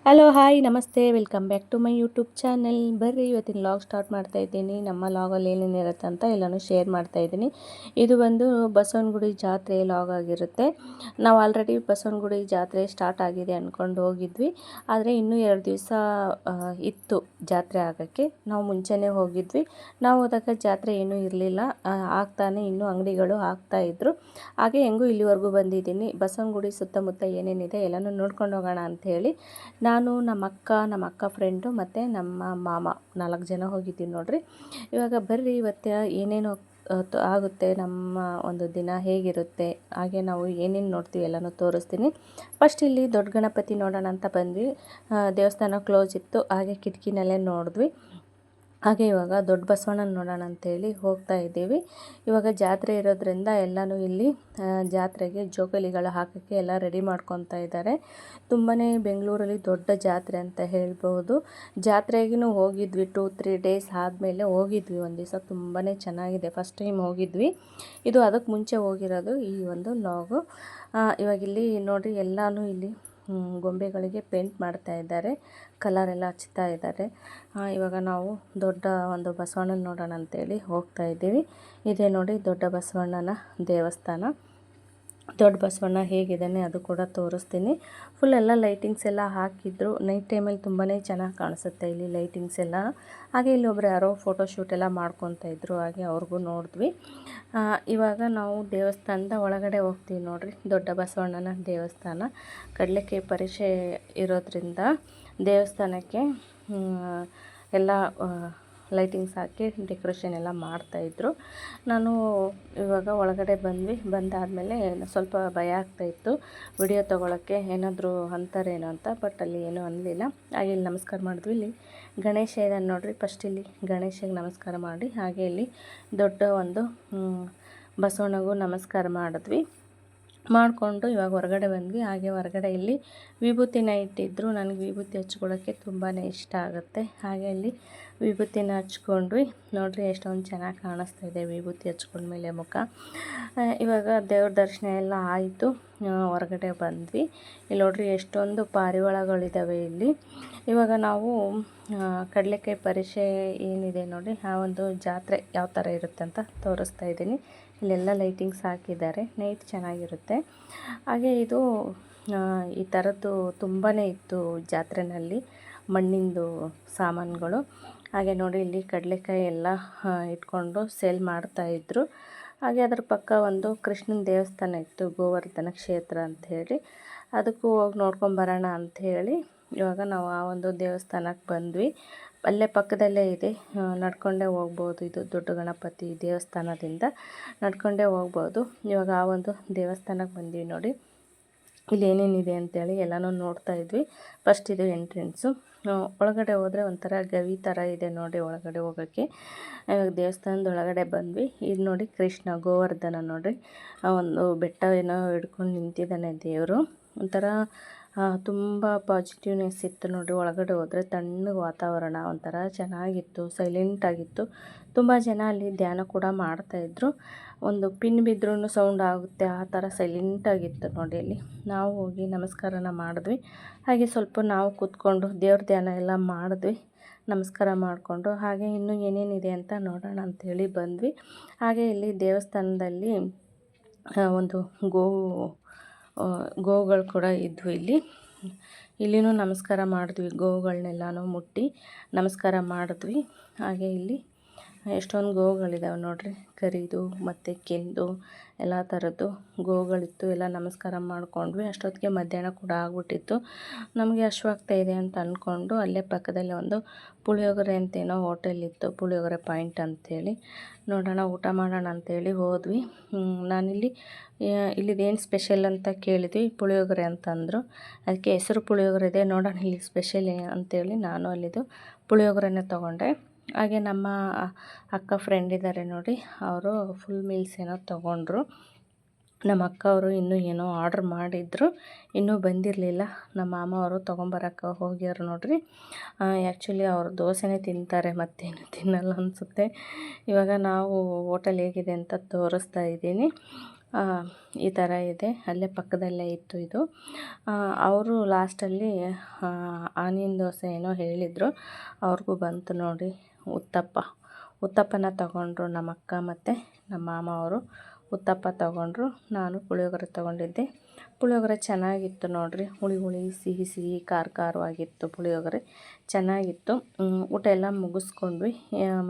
Hello hi ನಮಸ್ತೆ welcome back to my YouTube channel. ಬರ್ರಿ ಇವತ್ತಿನ ಲಾಗ್ ಸ್ಟಾರ್ಟ್ ಮಾಡ್ತಾ ಇದ್ದೀನಿ. ನಮ್ಮ ಲಾಗಲ್ಲಿ ಏನೇನಿರುತ್ತೆ ಅಂತ ಎಲ್ಲನೂ ಶೇರ್ ಮಾಡ್ತಾ ಇದ್ದೀನಿ. ಇದು ಒಂದು ಬಸವನಗುಡಿ ಜಾತ್ರೆ ಲಾಗ್ ಆಗಿರುತ್ತೆ. ನಾವು ಆಲ್ರೆಡಿ ಬಸವನಗುಡಿ ಜಾತ್ರೆ ಸ್ಟಾರ್ಟ್ ಆಗಿದೆ ಅಂದ್ಕೊಂಡು ಹೋಗಿದ್ವಿ. ಆದರೆ ಇನ್ನೂ 2 ದಿವಸ ಇತ್ತು ಜಾತ್ರೆ ಆಗೋಕ್ಕೆ. ನಾವು ಮುಂಚೆನೇ ಹೋಗಿದ್ವಿ. ನಾವು ಹೋದಾಗ ಜಾತ್ರೆ ಏನೂ ಇರಲಿಲ್ಲ, ಆಗ್ತಾನೆ ಇನ್ನೂ ಅಂಗಡಿಗಳು ಆಗ್ತಾಯಿದ್ರು. ಹಾಗೆ ಹೆಂಗೂ ಇಲ್ಲಿವರೆಗೂ ಬಂದಿದ್ದೀನಿ. ಬಸವನಗುಡಿ ಸುತ್ತಮುತ್ತ ಏನೇನಿದೆ ಎಲ್ಲನೂ ನೋಡ್ಕೊಂಡು ಹೋಗೋಣ ಅಂಥೇಳಿ ನಾನು ನಮ್ಮ ಅಕ್ಕ ಫ್ರೆಂಡು ಮತ್ತು ನಮ್ಮ ಮಾಮ 4 ಜನ ಹೋಗಿದ್ದೀವಿ ನೋಡ್ರಿ. ಇವಾಗ ಬರ್ರಿ ಇವತ್ತು ಏನೇನು ಆಗುತ್ತೆ, ನಮ್ಮ ಒಂದು ದಿನ ಹೇಗಿರುತ್ತೆ, ಹಾಗೆ ನಾವು ಏನೇನು ನೋಡ್ತೀವಿ ಎಲ್ಲನೂ ತೋರಿಸ್ತೀನಿ. ಫಸ್ಟ್ ಇಲ್ಲಿ ದೊಡ್ಡ ಗಣಪತಿ ನೋಡೋಣ ಅಂತ ಬಂದ್ವಿ. ದೇವಸ್ಥಾನ ಕ್ಲೋಸ್ ಇತ್ತು, ಹಾಗೆ ಕಿಟಕಿನಲ್ಲೇ ನೋಡಿದ್ವಿ. ಹಾಗೆ ಇವಾಗ ದೊಡ್ಡ ಬಸವಣ್ಣನ ನೋಡೋಣ ಅಂತೇಳಿ ಹೋಗ್ತಾ ಇದ್ದೀವಿ. ಇವಾಗ ಜಾತ್ರೆ ಇರೋದ್ರಿಂದ ಎಲ್ಲನೂ ಇಲ್ಲಿ ಜಾತ್ರೆಗೆ ಜೋಕಾಲಿಗಳು ಹಾಕೋಕ್ಕೆ ಎಲ್ಲ ರೆಡಿ ಮಾಡ್ಕೊತಾ ಇದ್ದಾರೆ. ತುಂಬಾ ಬೆಂಗಳೂರಲ್ಲಿ ದೊಡ್ಡ ಜಾತ್ರೆ ಅಂತ ಹೇಳ್ಬೋದು. ಜಾತ್ರೆಗೂ ಹೋಗಿದ್ವಿ, 2-3 ಡೇಸ್ ಆದಮೇಲೆ ಹೋಗಿದ್ವಿ ಒಂದು ದಿವಸ. ತುಂಬಾ ಚೆನ್ನಾಗಿದೆ, ಫಸ್ಟ್ ಟೈಮ್ ಹೋಗಿದ್ವಿ. ಇದು ಅದಕ್ಕೆ ಮುಂಚೆ ಹೋಗಿರೋದು ಈ ಒಂದು ಲಾಗು. ಇವಾಗ ಇಲ್ಲಿ ನೋಡಿ ಎಲ್ಲನೂ ಇಲ್ಲಿ ಗೊಂಬೆಗಳಿಗೆ ಪೇಂಟ್ ಮಾಡ್ತಾ ಇದ್ದಾರೆ, ಕಲರ್ ಎಲ್ಲ ಹಚ್ತಾ ಇದ್ದಾರೆ. ಇವಾಗ ನಾವು ದೊಡ್ಡ ಒಂದು ಬಸವಣ್ಣನ ನೋಡೋಣ ಅಂತೇಳಿ ಹೋಗ್ತಾ ಇದ್ದೀವಿ. ಇದೇ ನೋಡಿ ದೊಡ್ಡ ಬಸವಣ್ಣನ ದೇವಸ್ಥಾನ. ದೊಡ್ಡ ಬಸವಣ್ಣ ಹೇಗಿದ್ದಾನೆ ಅದು ಕೂಡ ತೋರಿಸ್ತೀನಿ. ಫುಲ್ ಎಲ್ಲ ಲೈಟಿಂಗ್ಸ್ ಎಲ್ಲ ಹಾಕಿದ್ರು. ನೈಟ್ ಟೈಮಲ್ಲಿ ತುಂಬಾ ಚೆನ್ನಾಗಿ ಕಾಣಿಸುತ್ತೆ ಇಲ್ಲಿ ಲೈಟಿಂಗ್ಸ್ ಎಲ್ಲ. ಹಾಗೆ ಇಲ್ಲಿ ಒಬ್ಬರು ಯಾರೋ ಫೋಟೋಶೂಟ್ ಎಲ್ಲ ಮಾಡ್ಕೊತಾ ಇದ್ರು, ಹಾಗೆ ಅವ್ರಿಗೂ ನೋಡಿದ್ವಿ. ಇವಾಗ ನಾವು ದೇವಸ್ಥಾನದ ಒಳಗಡೆ ಹೋಗ್ತೀವಿ ನೋಡ್ರಿ. ದೊಡ್ಡ ಬಸವಣ್ಣನ ದೇವಸ್ಥಾನ. ಕಡಲೆಕಾಯಿ ಪರಿಷೆ ಇರೋದ್ರಿಂದ ದೇವಸ್ಥಾನಕ್ಕೆ ಎಲ್ಲ ಲೈಟಿಂಗ್ಸ್ ಹಾಕಿ ಡೆಕೋರೇಷನ್ ಎಲ್ಲ ಮಾಡ್ತಾಯಿದ್ರು. ನಾನು ಇವಾಗ ಒಳಗಡೆ ಬಂದಾದಮೇಲೆ ಸ್ವಲ್ಪ ಭಯ ಆಗ್ತಾಯಿತ್ತು ವಿಡಿಯೋ ತೊಗೊಳಕ್ಕೆ, ಏನಾದರೂ ಅಂತಾರೇನೋ ಅಂತ. ಬಟ್ ಅಲ್ಲಿ ಏನೂ ಅನ್ನಲಿಲ್ಲ. ಹಾಗೆ ಇಲ್ಲಿ ನಮಸ್ಕಾರ ಮಾಡಿದ್ವಿ. ಇಲ್ಲಿ ಗಣೇಶ ಇದ್ದಾನೆ ನೋಡಿರಿ. ಫಸ್ಟ್ ಇಲ್ಲಿ ಗಣೇಶಗೆ ನಮಸ್ಕಾರ ಮಾಡಿ, ಹಾಗೆ ಇಲ್ಲಿ ದೊಡ್ಡ ಒಂದು ಬಸವಣ್ಣಗೂ ನಮಸ್ಕಾರ ಮಾಡಿದ್ವಿ. ಮಾಡಿಕೊಂಡು ಇವಾಗ ಹೊರಗಡೆ ಬಂದ್ವಿ. ಹಾಗೆ ಹೊರಗಡೆ ಇಲ್ಲಿ ವಿಭೂತಿನ ಇಟ್ಟಿದ್ದರು. ನನಗೆ ವಿಭೂತಿ ಹಚ್ಕೊಳ್ಳೋಕ್ಕೆ ತುಂಬಾ ಇಷ್ಟ ಆಗುತ್ತೆ. ಹಾಗೆ ಇಲ್ಲಿ ವಿಭೂತಿನ ಹಚ್ಕೊಂಡ್ವಿ ನೋಡ್ರಿ. ಎಷ್ಟೊಂದು ಚೆನ್ನಾಗಿ ಕಾಣಿಸ್ತಾ ಇದೆ ವಿಭೂತಿ ಹಚ್ಕೊಂಡ್ಮೇಲೆ ಮುಖ. ಇವಾಗ ದೇವ್ರ ದರ್ಶನ ಎಲ್ಲ ಆಯಿತು, ಹೊರಗಡೆ ಬಂದ್ವಿ. ಇಲ್ಲಿ ನೋಡ್ರಿ ಎಷ್ಟೊಂದು ಪಾರಿವಾಳಗಳಿದ್ದಾವೆ ಇಲ್ಲಿ. ಇವಾಗ ನಾವು ಕಡಲೆಕಾಯಿ ಪರಿಷೆ ಏನಿದೆ ನೋಡಿ, ಆ ಒಂದು ಜಾತ್ರೆ ಯಾವ ಥರ ಇರುತ್ತೆ ಅಂತ ತೋರಿಸ್ತಾ ಇದ್ದೀನಿ. ಇಲ್ಲೆಲ್ಲ ಲೈಟಿಂಗ್ಸ್ ಹಾಕಿದ್ದಾರೆ, ನೈಟ್ ಚೆನ್ನಾಗಿರುತ್ತೆ. ಹಾಗೆ ಇದು ಈ ಥರದ್ದು ತುಂಬಾ ಇತ್ತು ಜಾತ್ರೆಯಲ್ಲಿ, ಮಣ್ಣಿಂದು ಸಾಮಾನುಗಳು. ಹಾಗೆ ನೋಡಿ ಇಲ್ಲಿ ಕಡಲೆಕಾಯಿ ಎಲ್ಲ ಇಟ್ಕೊಂಡು ಸೇಲ್ ಮಾಡ್ತಾಯಿದ್ರು. ಹಾಗೆ ಅದರ ಪಕ್ಕ ಒಂದು ಕೃಷ್ಣನ ದೇವಸ್ಥಾನ ಇತ್ತು, ಗೋವರ್ಧನ ಕ್ಷೇತ್ರ ಅಂಥೇಳಿ. ಅದಕ್ಕೂ ಹೋಗಿ ನೋಡ್ಕೊಂಬರೋಣ ಅಂಥೇಳಿ ಇವಾಗ ನಾವು ಆ ಒಂದು ದೇವಸ್ಥಾನಕ್ಕೆ ಬಂದ್ವಿ. ಅಲ್ಲೇ ಪಕ್ಕದಲ್ಲೇ ಇದೆ, ನಡ್ಕೊಂಡೇ ಹೋಗ್ಬೋದು. ಇದು ದೊಡ್ಡ ಗಣಪತಿ ದೇವಸ್ಥಾನದಿಂದ ನಡ್ಕೊಂಡೇ ಹೋಗ್ಬೋದು. ಇವಾಗ ಆ ಒಂದು ದೇವಸ್ಥಾನಕ್ಕೆ ಬಂದ್ವಿ ನೋಡಿ. ಇಲ್ಲಿ ಏನೇನಿದೆ ಅಂತೇಳಿ ಎಲ್ಲನೂ ನೋಡ್ತಾ ಇದ್ವಿ. ಫಸ್ಟ್ ಇದು ಎಂಟ್ರೆನ್ಸು. ಒಳಗಡೆ ಹೋದರೆ ಒಂಥರ ಗವಿ ಥರ ಇದೆ ನೋಡಿ ಒಳಗಡೆ ಹೋಗೋಕ್ಕೆ. ದೇವಸ್ಥಾನದ ಒಳಗಡೆ ಬಂದ್ವಿ. ಇದು ನೋಡಿ ಕೃಷ್ಣ ಗೋವರ್ಧನ ನೋಡಿರಿ, ಒಂದು ಬೆಟ್ಟ ಏನೋ ಹಿಡ್ಕೊಂಡು ನಿಂತಿದ್ದಾನೆ ದೇವರು. ಒಂಥರ ತುಂಬ ಪಾಸಿಟಿವ್ನೆಸ್ ಇತ್ತು ನೋಡಿರಿ. ಒಳಗಡೆ ಹೋದರೆ ತಣ್ಣಗೆ ವಾತಾವರಣ, ಒಂಥರ ಚೆನ್ನಾಗಿತ್ತು, ಸೈಲೆಂಟಾಗಿತ್ತು. ತುಂಬ ಜನ ಅಲ್ಲಿ ಧ್ಯಾನ ಕೂಡ ಮಾಡ್ತಾಯಿದ್ರು. ಒಂದು ಪಿನ್ ಬಿದ್ರೂ ಸೌಂಡ್ ಆಗುತ್ತೆ, ಆ ಥರ ಸೈಲೆಂಟಾಗಿತ್ತು ನೋಡಿ. ಅಲ್ಲಿ ನಾವು ಹೋಗಿ ನಮಸ್ಕಾರನ ಮಾಡಿದ್ವಿ. ಹಾಗೆ ಸ್ವಲ್ಪ ನಾವು ಕೂತ್ಕೊಂಡು ದೇವ್ರ ಧ್ಯಾನ ಎಲ್ಲ ಮಾಡಿದ್ವಿ, ನಮಸ್ಕಾರ ಮಾಡಿಕೊಂಡು. ಹಾಗೆ ಇನ್ನೂ ಏನೇನಿದೆ ಅಂತ ನೋಡೋಣ ಅಂಥೇಳಿ ಬಂದ್ವಿ. ಹಾಗೆ ಇಲ್ಲಿ ದೇವಸ್ಥಾನದಲ್ಲಿ ಒಂದು ಗೋವುಗಳು ಕೂಡ ಇದ್ವು ಇಲ್ಲಿನೂ ನಮಸ್ಕಾರ ಮಾಡಿದ್ವಿ. ಗೋವುಗಳನ್ನೆಲ್ಲನೂ ಮುಟ್ಟಿ ನಮಸ್ಕಾರ ಮಾಡಿದ್ವಿ. ಹಾಗೆ ಇಲ್ಲಿ ಎಷ್ಟೊಂದು ಗೋವುಗಳಿದ್ದಾವೆ ನೋಡಿರಿ, ಕರಿದು ಮತ್ತು ಕೆಂದು ಎಲ್ಲ ಥರದ್ದು ಗೋವುಗಳಿತ್ತು. ಎಲ್ಲ ನಮಸ್ಕಾರ ಮಾಡ್ಕೊಂಡ್ವಿ. ಅಷ್ಟೊತ್ತಿಗೆ ಮಧ್ಯಾಹ್ನ ಕೂಡ ಆಗ್ಬಿಟ್ಟಿತ್ತು. ನಮಗೆ ಹಶ್ವಾಗ್ತಾ ಇದೆ ಅಂತ ಅಂದ್ಕೊಂಡು ಅಲ್ಲೇ ಪಕ್ಕದಲ್ಲೇ ಒಂದು ಪುಳಿಯೋಗರೆ ಅಂತೇನೋ ಹೋಟೆಲ್ ಇತ್ತು, ಪುಳಿಯೋಗರೆ ಪಾಯಿಂಟ್ ಅಂಥೇಳಿ. ನೋಡೋಣ ಊಟ ಮಾಡೋಣ ಅಂಥೇಳಿ ಹೋದ್ವಿ. ಇಲ್ಲಿದೇನು ಸ್ಪೆಷಲ್ ಅಂತ ಕೇಳಿದ್ವಿ. ಪುಳಿಯೋಗರೆ ಅಂತಂದರು. ಅದಕ್ಕೆ ಹೆಸರು ಪುಳಿಯೋಗರೆ ಇದೆ, ನೋಡೋಣ ಇಲ್ಲಿ ಸ್ಪೆಷಲ್ ಅಂತೇಳಿ ನಾನು ಅಲ್ಲಿದು ಪುಳಿಯೋಗರೆನೇ ತೊಗೊಂಡೆ. ಹಾಗೆ ನಮ್ಮ ಅಕ್ಕ ಫ್ರೆಂಡ್ ಇದ್ದಾರೆ ನೋಡಿ, ಅವರು ಫುಲ್ ಮೀಲ್ಸ್ ಏನೋ ತೊಗೊಂಡ್ರು. ನಮ್ಮ ಅಕ್ಕ ಅವರು ಇನ್ನೂ ಏನೋ ಆರ್ಡ್ರ್ ಮಾಡಿದ್ರು, ಇನ್ನೂ ಬಂದಿರಲಿಲ್ಲ. ನಮ್ಮ ಮಾಮ ಅವರು ತೊಗೊಂಬರಕ್ಕೆ ಹೋಗ್ಯಾರ ನೋಡ್ರಿ. ಆ್ಯಕ್ಚುಲಿ ಅವರು ದೋಸೆನೇ ತಿಂತಾರೆ, ಮತ್ತೇನು ತಿನ್ನಲ್ಲ ಅನಿಸುತ್ತೆ. ಇವಾಗ ನಾವು ಹೋಟೆಲ್ ಹೇಗಿದೆ ಅಂತ ತೋರಿಸ್ತಾ ಇದ್ದೀನಿ. ಈ ಥರ ಇದೆ, ಅಲ್ಲೇ ಪಕ್ಕದಲ್ಲೇ ಇತ್ತು ಇದು. ಅವರು ಲಾಸ್ಟಲ್ಲಿ ಆನಿಯನ್ ದೋಸೆ ಏನೋ ಹೇಳಿದರು, ಅವ್ರಿಗೂ ಬಂತು ನೋಡಿ ಉತ್ತಪ್ಪನ ತಗೊಂಡ್ರು ನಮ್ಮ ಅಕ್ಕ ಮತ್ತು ನಮ್ಮ ಮಾಮ ಅವರು. ಉತ್ತಪ್ಪ ತೊಗೊಂಡ್ರು, ನಾನು ಪುಳಿಯೋಗರೆ ತೊಗೊಂಡಿದ್ದೆ. ಪುಳಿಯೋಗರೆ ಚೆನ್ನಾಗಿತ್ತು ನೋಡಿರಿ, ಹುಳಿ ಹುಳಿ ಸಿಹಿ ಸಿಹಿ ಖಾರವಾಗಿತ್ತು ಪುಳಿಯೋಗರೆ, ಚೆನ್ನಾಗಿತ್ತು. ಊಟ ಎಲ್ಲ ಮುಗಿಸ್ಕೊಂಡ್ವಿ.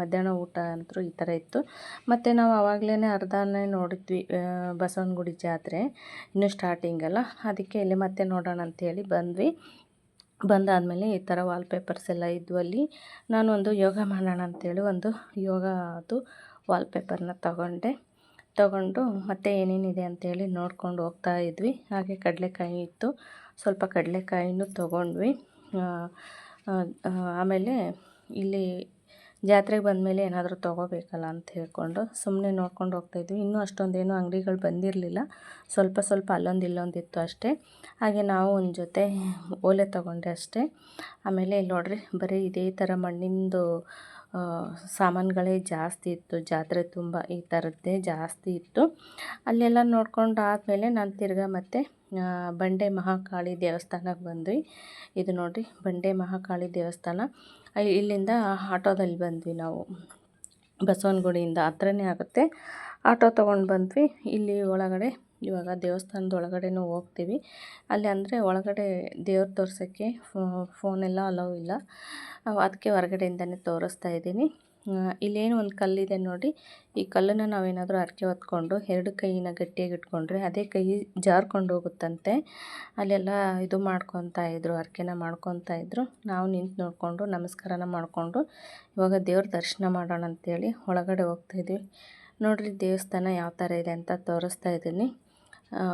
ಮಧ್ಯಾಹ್ನ ಊಟ ಅಂತೂ ಈ ಥರ ಇತ್ತು. ಮತ್ತು ನಾವು ಆವಾಗಲೇ ಅರ್ಧನೇ ನೋಡಿದ್ವಿ ಬಸವನಗುಡಿ ಜಾತ್ರೆ, ಇನ್ನೂ ಸ್ಟಾರ್ಟಿಂಗಲ್ಲ, ಅದಕ್ಕೆ ಇಲ್ಲಿ ಮತ್ತೆ ನೋಡೋಣ ಅಂಥೇಳಿ ಬಂದ್ವಿ. ಬಂದಾದಮೇಲೆ ಈ ಥರ ವಾಲ್ಪೇಪರ್ಸ್ ಎಲ್ಲ ಇದ್ವು ಅಲ್ಲಿ. ನಾನು ಒಂದು ಯೋಗ ಮಾಡೋಣ ಅಂಥೇಳಿ ಒಂದು ಯೋಗದು ವಾಲ್ಪೇಪರ್ನ ತಗೊಂಡು ಮತ್ತೆ ಏನೇನಿದೆ ಅಂಥೇಳಿ ನೋಡ್ಕೊಂಡು ಹೋಗ್ತಾ ಇದ್ವಿ. ಹಾಗೆ ಕಡಲೆಕಾಯಿ ಇತ್ತು, ಸ್ವಲ್ಪ ಕಡಲೆಕಾಯಿನೂ ತೊಗೊಂಡ್ವಿ. ಆಮೇಲೆ ಇಲ್ಲಿ ಜಾತ್ರೆಗೆ ಬಂದಮೇಲೆ ಏನಾದರೂ ತೊಗೋಬೇಕಲ್ಲ ಅಂತ ಹೇಳ್ಕೊಂಡು ಸುಮ್ಮನೆ ನೋಡ್ಕೊಂಡು ಹೋಗ್ತಾಯಿದ್ವಿ. ಇನ್ನೂ ಅಷ್ಟೊಂದೇನು ಅಂಗಡಿಗಳು ಬಂದಿರಲಿಲ್ಲ, ಸ್ವಲ್ಪ ಅಲ್ಲೊಂದು ಇಲ್ಲೊಂದಿತ್ತು ಅಷ್ಟೇ. ಹಾಗೆ ನಾವು ಒಂದು ಜೊತೆ ಓಲೆ ತೊಗೊಂಡೆ ಅಷ್ಟೇ. ಆಮೇಲೆ ಇಲ್ಲಿ ನೋಡಿರಿ, ಬರೀ ಇದೇ ಥರ ಮಣ್ಣಿಂದು ಸಾಮಾನುಗಳೇ ಜಾಸ್ತಿ ಇತ್ತು. ಜಾತ್ರೆ ತುಂಬ ಈ ಥರದ್ದೇ ಜಾಸ್ತಿ ಇತ್ತು. ಅಲ್ಲೆಲ್ಲ ನೋಡ್ಕೊಂಡು ಆದಮೇಲೆ ನಾನು ತಿರ್ಗಾ ಮತ್ತೆ ಬಂಡೆ ಮಹಾಕಾಳಿ ದೇವಸ್ಥಾನಕ್ಕೆ ಬಂದ್ವಿ. ಇದು ನೋಡಿರಿ, ಬಂಡೆ ಮಹಾಕಾಳಿ ದೇವಸ್ಥಾನ. ಇಲ್ಲಿಂದ ಆಟೋದಲ್ಲಿ ಬಂದ್ವಿ ನಾವು, ಬಸವನಗುಡಿಯಿಂದ ಹತ್ರನೇ ಆಗುತ್ತೆ. ಆಟೋ ತೊಗೊಂಡು ಬಂದ್ವಿ. ಇಲ್ಲಿ ಒಳಗಡೆ ಇವಾಗ ದೇವಸ್ಥಾನದ ಒಳಗಡೆನೂ ಹೋಗ್ತೀವಿ. ಅಲ್ಲಿ ಅಂದರೆ ಒಳಗಡೆ ದೇವ್ರು ತೋರ್ಸೋಕ್ಕೆ ಫೋನೆಲ್ಲ ಅಲೋ ಇಲ್ಲ, ಅದಕ್ಕೆ ಹೊರಗಡೆಯಿಂದನೇ ತೋರಿಸ್ತಾ ಇದ್ದೀನಿ. ಇಲ್ಲೇನು ಒಂದು ಕಲ್ಲಿದೆ ನೋಡಿ, ಈ ಕಲ್ಲನ್ನು ನಾವೇನಾದರೂ ಹರಕೆ ಹೊತ್ಕೊಂಡು 2 ಕೈಯಿನ ಗಟ್ಟಿಯಾಗಿ ಇಟ್ಕೊಂಡ್ರೆ ಅದೇ ಕೈ ಜಾರ್ಕೊಂಡು ಹೋಗುತ್ತಂತೆ. ಅಲ್ಲೆಲ್ಲ ಇದು ಮಾಡ್ಕೊತಾಯಿದ್ರು, ಹರಕೆನ ಮಾಡ್ಕೊತಾಯಿದ್ರು. ನಾವು ನಿಂತು ನೋಡಿಕೊಂಡು ನಮಸ್ಕಾರನ ಮಾಡಿಕೊಂಡು ಇವಾಗ ದೇವ್ರ ದರ್ಶನ ಮಾಡೋಣ ಅಂಥೇಳಿ ಒಳಗಡೆ ಹೋಗ್ತಾಯಿದ್ವಿ. ನೋಡಿರಿ ದೇವಸ್ಥಾನ ಯಾವ ಥರ ಇದೆ ಅಂತ ತೋರಿಸ್ತಾ ಇದ್ದೀನಿ.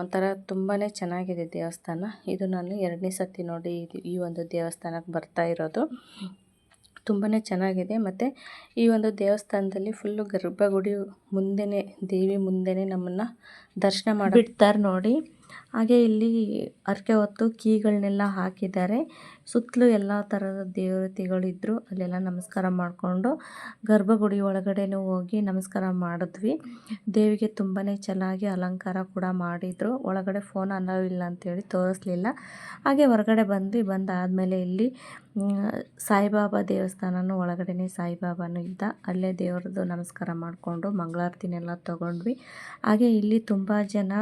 ಒಂಥರ ತುಂಬಾ ಚೆನ್ನಾಗಿದೆ ದೇವಸ್ಥಾನ. ಇದು ನಾನು 2ನೇ ಸತಿ ನೋಡಿ ಈ ಒಂದು ದೇವಸ್ಥಾನಕ್ಕೆ ಬರ್ತಾ ಇರೋದು. ತುಂಬಾ ಚೆನ್ನಾಗಿದೆ. ಮತ್ತು ಈ ಒಂದು ದೇವಸ್ಥಾನದಲ್ಲಿ ಫುಲ್ಲು ಗರ್ಭಗುಡಿ ಮುಂದೆನೇ, ದೇವಿ ಮುಂದೆನೇ ನಮ್ಮನ್ನು ದರ್ಶನ ಮಾಡಿಬಿಡ್ತಾರೆ ನೋಡಿ. ಹಾಗೆ ಇಲ್ಲಿ ಹರಕೆ ಹೊತ್ತು ಕೀಗಳನ್ನೆಲ್ಲ ಹಾಕಿದ್ದಾರೆ. ಸುತ್ತಲೂ ಎಲ್ಲ ಥರದ ದೇವತೆಗಳಿದ್ದರು. ಅಲ್ಲೆಲ್ಲ ನಮಸ್ಕಾರ ಮಾಡಿಕೊಂಡು ಗರ್ಭಗುಡಿ ಒಳಗಡೆನೂ ಹೋಗಿ ನಮಸ್ಕಾರ ಮಾಡಿದ್ವಿ. ದೇವಿಗೆ ತುಂಬಾ ಚೆನ್ನಾಗಿ ಅಲಂಕಾರ ಕೂಡ ಮಾಡಿದರು. ಒಳಗಡೆ ಫೋನ್ ಅಲೋ ಇಲ್ಲ ಅಂಥೇಳಿ ತೋರಿಸ್ಲಿಲ್ಲ. ಹಾಗೆ ಹೊರಗಡೆ ಬಂದಾದಮೇಲೆ ಇಲ್ಲಿ ಸಾಯಿಬಾಬಾ ದೇವಸ್ಥಾನನೂ ಒಳಗಡೆನೇ ಸಾಯಿಬಾಬಾನೂ ಇದ್ದ. ಅಲ್ಲೇ ದೇವ್ರದ್ದು ನಮಸ್ಕಾರ ಮಾಡಿಕೊಂಡು ಮಂಗಳಾರತಿನೆಲ್ಲ ತೊಗೊಂಡ್ವಿ. ಹಾಗೆ ಇಲ್ಲಿ ತುಂಬ ಜನ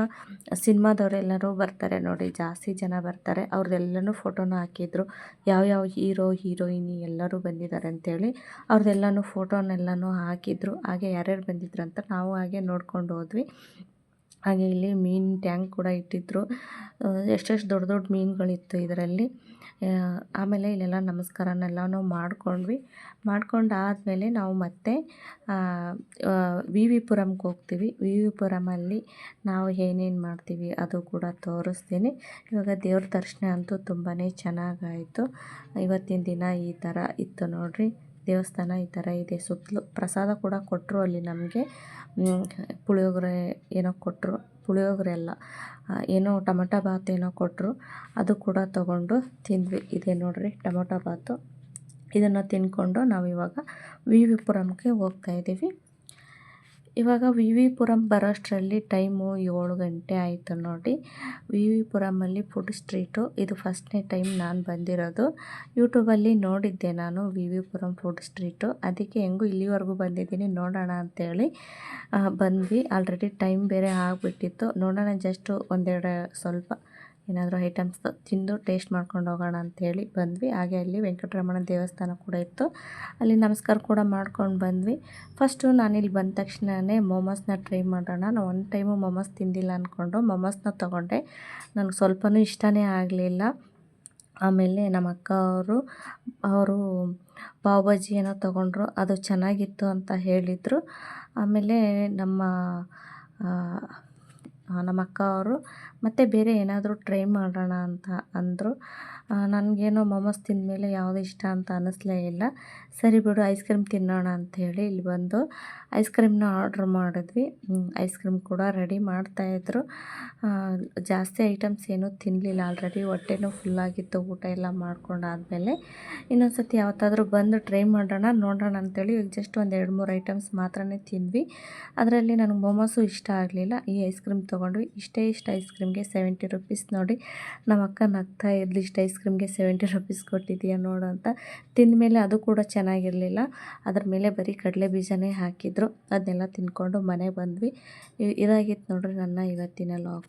ಸಿನಿಮಾದವರೆಲ್ಲರೂ ಬರ್ತಾರೆ ನೋಡಿ, ಜಾಸ್ತಿ ಜನ ಬರ್ತಾರೆ. ಅವ್ರದ್ದೆಲ್ಲನೂ ಫೋಟೋನ ಹಾಕಿದ್ರು, ಯಾವ್ಯಾವ ಹೀರೋ ಹೀರೋಯಿನಿ ಎಲ್ಲರೂ ಬಂದಿದ್ದಾರೆ ಅಂಥೇಳಿ ಅವ್ರದ್ದೆಲ್ಲನೂ ಫೋಟೋನೆಲ್ಲನೂ ಹಾಕಿದ್ರು. ಹಾಗೆ ಯಾರ್ಯಾರು ಬಂದಿದ್ರು ಅಂತ ನಾವು ಹಾಗೆ ನೋಡ್ಕೊಂಡು ಹೋದ್ವಿ. ಹಾಗೆ ಇಲ್ಲಿ ಮೀನು ಟ್ಯಾಂಕ್ ಕೂಡ ಇಟ್ಟಿದ್ರು, ಎಷ್ಟೆಷ್ಟು ದೊಡ್ಡ ದೊಡ್ಡ ಮೀನುಗಳಿತ್ತು ಇದರಲ್ಲಿ. ಆಮೇಲೆ ಇಲ್ಲೆಲ್ಲ ನಮಸ್ಕಾರನೆಲ್ಲನೂ ಮಾಡ್ಕೊಂಡಾದಮೇಲೆ ನಾವು ಮತ್ತೆ ವಿ ವಿ ಪುರಮ್ಗೆ ಹೋಗ್ತೀವಿ. ವಿ ವಿ ಪುರಮಲ್ಲಿ ನಾವು ಏನೇನು ಮಾಡ್ತೀವಿ ಅದು ಕೂಡ ತೋರಿಸ್ತೀನಿ. ಇವಾಗ ದೇವ್ರ ದರ್ಶನ ಅಂತೂ ತುಂಬಾ ಚೆನ್ನಾಗಾಯಿತು. ಇವತ್ತಿನ ದಿನ ಈ ಥರ ಇತ್ತು ನೋಡಿರಿ. ದೇವಸ್ಥಾನ ಈ ಥರ ಇದೆ. ಸುತ್ತಲೂ ಪ್ರಸಾದ ಕೂಡ ಕೊಟ್ಟರು ಅಲ್ಲಿ ನಮಗೆ. ಪುಳಿಯೋಗರೆ ಏನೋ ಕೊಟ್ಟರು, ಪುಳಿಯೋಗರೆ ಅಲ್ಲ, ಏನೋ ಟೊಮಟೊ ಬಾತ್ ಏನೋ ಕೊಟ್ಟರು, ಅದು ಕೂಡ ತೊಗೊಂಡು ತಿಂದ್ವಿ. ಇದೆ ನೋಡಿರಿ ಟೊಮಟೊ ಬಾತು. ಇದನ್ನು ತಿಂದ್ಕೊಂಡು ನಾವಿವಾಗ ವಿ ವಿ ಪುರಮ್ಗೆ ಹೋಗ್ತಾಯಿದ್ದೀವಿ. ಇವಾಗ ವಿ ವಿ ಪುರಮ್ ಬರೋಷ್ಟರಲ್ಲಿ ಟೈಮು 7 ಗಂಟೆ ಆಯಿತು ನೋಡಿ. ವಿ ವಿ ಪುರಮಲ್ಲಿ ಫುಡ್ ಸ್ಟ್ರೀಟು, ಇದು ಫಸ್ಟ್ನೇ ಟೈಮ್ ನಾನು ಬಂದಿರೋದು. ಯೂಟ್ಯೂಬಲ್ಲಿ ನೋಡಿದ್ದೆ ನಾನು V V Puram food street, ಅದಕ್ಕೆ ಹೆಂಗೂ ಇಲ್ಲಿವರೆಗೂ ಬಂದಿದ್ದೀನಿ, ನೋಡೋಣ ಅಂಥೇಳಿ ಬಂದ್ವಿ. ಆಲ್ರೆಡಿ ಟೈಮ್ ಬೇರೆ ಆಗಿಬಿಟ್ಟಿತ್ತು. ನೋಡೋಣ ಜಸ್ಟು ಒಂದೆರಡು ಸ್ವಲ್ಪ ಏನಾದರೂ ಐಟಮ್ಸ್ ತಿಂದು ಟೇಸ್ಟ್ ಮಾಡ್ಕೊಂಡು ಹೋಗೋಣ ಅಂಥೇಳಿ ಬಂದ್ವಿ. ಹಾಗೆ ಅಲ್ಲಿ ವೆಂಕಟರಮಣ ದೇವಸ್ಥಾನ ಕೂಡ ಇತ್ತು, ಅಲ್ಲಿ ನಮಸ್ಕಾರ ಕೂಡ ಮಾಡ್ಕೊಂಡು ಬಂದ್ವಿ. ಫಸ್ಟು ನಾನಿಲ್ಲಿ ಬಂದ ತಕ್ಷಣವೇ ಮೋಮೋಸ್ನ ಟ್ರೈ ಮಾಡೋಣ, ನಾನು ಒಂದು ಟೈಮು ಮೋಮೋಸ್ ತಿಂದಿಲ್ಲ ಅಂದ್ಕೊಂಡು ಮೋಮೋಸ್ನ ತೊಗೊಂಡೆ. ನನಗೆ ಸ್ವಲ್ಪನೂ ಇಷ್ಟನೇ ಆಗಲಿಲ್ಲ. ಆಮೇಲೆ ನಮ್ಮ ಅಕ್ಕ ಅವರು ಪಾವ್ ಭಾಜಿ ಏನೋ ತೊಗೊಂಡ್ರು, ಅದು ಚೆನ್ನಾಗಿತ್ತು ಅಂತ ಹೇಳಿದರು. ಆಮೇಲೆ ನಮ್ಮ ಅಕ್ಕ ಅವರು ಮತ್ತು ಬೇರೆ ಏನಾದರೂ ಟ್ರೈ ಮಾಡೋಣ ಅಂತ ಅಂದರು. ನನಗೇನೋ ಮೊಮೋಸ್ ತಿಂದಮೇಲೆ ಯಾವುದೂ ಇಷ್ಟ ಅಂತ ಅನ್ನಿಸ್ಲೇ ಇಲ್ಲ. ಸರಿ ಬಿಡು ಐಸ್ ಕ್ರೀಮ್ ತಿನ್ನೋಣ ಅಂಥೇಳಿ ಇಲ್ಲಿ ಬಂದು ಐಸ್ ಕ್ರೀಮ್ನ ಆರ್ಡ್ರ್ ಮಾಡಿದ್ವಿ. ಐಸ್ ಕ್ರೀಮ್ ಕೂಡ ರೆಡಿ ಮಾಡ್ತಾಯಿದ್ರು. ಜಾಸ್ತಿ ಐಟಮ್ಸ್ ಏನೂ ತಿನ್ನಲಿಲ್ಲ, ಆಲ್ರೆಡಿ ಹೊಟ್ಟೆನೂ ಫುಲ್ಲಾಗಿತ್ತು ಊಟ ಎಲ್ಲ ಮಾಡ್ಕೊಂಡಾದಮೇಲೆ. ಇನ್ನೊಂದು ಸತಿ ಯಾವತ್ತಾದರೂ ಬಂದು ಟ್ರೈ ಮಾಡೋಣ ನೋಡೋಣ ಅಂಥೇಳಿ ಜಸ್ಟ್ ಒಂದು 2-3 ಐಟಮ್ಸ್ ಮಾತ್ರನೇ ತಿಂದ್ವಿ. ಅದರಲ್ಲಿ ನನಗೆ ಮೊಮೋಸು ಇಷ್ಟ ಆಗಲಿಲ್ಲ. ಈ ಐಸ್ ಕ್ರೀಮ್ ತೊಗೊಂಡ್ವಿ. ಇಷ್ಟು ಐಸ್ ಕ್ರೀಮ್ಗೆ 70 ರುಪೀಸ್. ನೋಡಿ ನಮ್ಮ ಅಕ್ಕ ನಗ್ತಾ ಇದ್ಲು, ಇಷ್ಟು ಐಸ್ ಕ್ರೀಮ್ಗೆ 70 ರುಪೀಸ್ ಕೊಟ್ಟಿದ್ದೀಯಾ ನೋಡು ಅಂತ. ತಿಂದಮೇಲೆ ಅದು ಕೂಡ ಚೆನ್ನಾಗಿರಲಿಲ್ಲ. ಅದ್ರ ಮೇಲೆ ಬರೀ ಕಡಲೆ ಬೀಜನೇ ಹಾಕಿದ್ರು. ಅದನ್ನೆಲ್ಲ ತಿಂದ್ಕೊಂಡು ಮನೆಗೆ ಬಂದ್ವಿ. ಇದಾಗಿತ್ತು ನೋಡ್ರಿ ನನ್ನ ಇವತ್ತಿನ ಲಾಗ್.